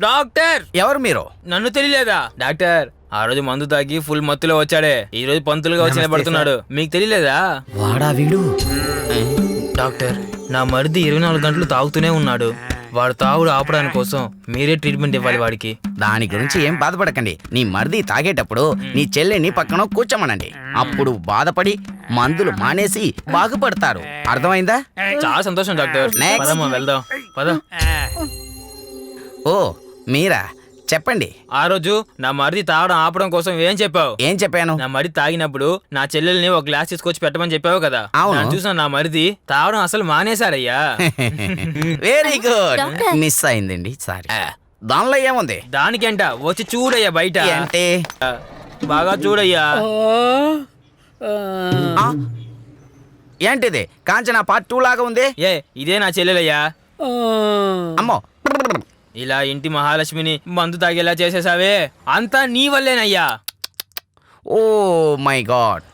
Doctor ఎవరు మీరు? నన్ను తెలియలేదా డాక్టర్? ఆ రోజు మందు తాగి ఫుల్ మత్తులో వచ్చాడే, ఈ రోజు పంతులుగా వచ్చి నిలబడుతున్నాడు. మీకు తెలియలేదా? వాడా వీడు? డాక్టర్, నా మరిది 24 గంటలు తాగుతూనే ఉన్నాడు. వాడు తాగుడు ఆపడానికి కోసం మీరే ట్రీట్మెంట్ ఇవ్వాలి వాడికి. దాని గురించి ఏం బాధపడకండి. నీ మరిది తాగేటప్పుడు నీ చెల్లెని పక్కన కూర్చోమనండి. అప్పుడు బాధపడి మందులు మానేసి బాగుపడతారు. అర్థమైందా? చాలా సంతోషం డాక్టర్. Next. పదమ్మా వెళ్దాం, పద. ఓ మీరా, చెప్పండి. ఆ రోజు నా మరిది తాగడం ఆపడం కోసం ఏం చెప్పావు? ఏం చెప్పాను? నా మరిది తాగినప్పుడు నా చెల్లెల్ని ఒక గ్లాస్ తీసుకొచ్చి పెట్టమని చెప్పావు కదా. అవును. చూసిన నా మరిది తాగడం అసలు మానేశారయ్యా. Very good. మిస్ అయిందండి, సారీ. దానిలో ఏముంది? దానికేంట, వచ్చి చూడయ్యా బయట. అంటే బాగా చూడయ్యా. ఆ? ఏంటిది? కాంచనా పార్ట్ 2 లాగా ఉంది. ఏ ఇదే నా చెల్లెలయ్యా. అమ్మో, ఇలా ఇంటి మహాలక్ష్మిని మందు తాగేలా చేసేసావే, అంతా నీ వల్లేనయ్యా. Oh my God.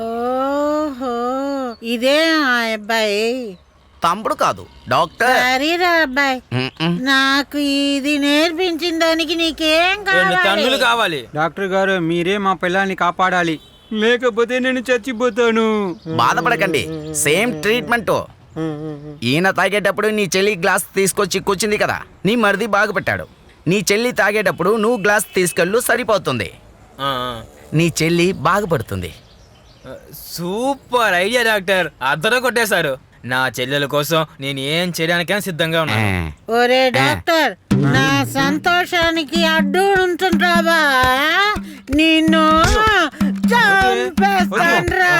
ఓహో, ఇదే ఆ అబ్బాయి. తమ్ముడు కాదు, డాక్టర్. సరేరా అబ్బాయి, నాకు ఇది నేర్పించిన దానికి నీకేం 2 టన్నులు కావాలి? కావాలి. డాక్టర్ గారు, మీరే మా పిల్లల్ని కాపాడాలి, లేకపోతే నేను చచ్చిపోతాను. బాధపడకండి, సేమ్ ట్రీట్మెంట్. ఈయన తాగేటప్పుడు నీ చెల్లి గ్లాస్ తీసుకొచ్చి కూర్చుంది కదా, నీ మరిది బాగుపెట్టాడు. నీ చెల్లి తాగేటప్పుడు నువ్వు గ్లాస్ తీసుకెళ్ళు, సరిపోతుంది. ఆ, నీ చెల్లి బాగుపడుతుంది. సూపర్ ఐడియా డాక్టర్, అద్దరు కొట్టేశారు. నా చెల్లెల కోసం నేను ఏం చేయడానికైనా సిద్ధంగా ఉన్నాను. ఒరే డాక్టర్, నా సంతోషానికి అడ్డు ఉంటుంటావా? నిన్ను చంపేస్తాన్రా.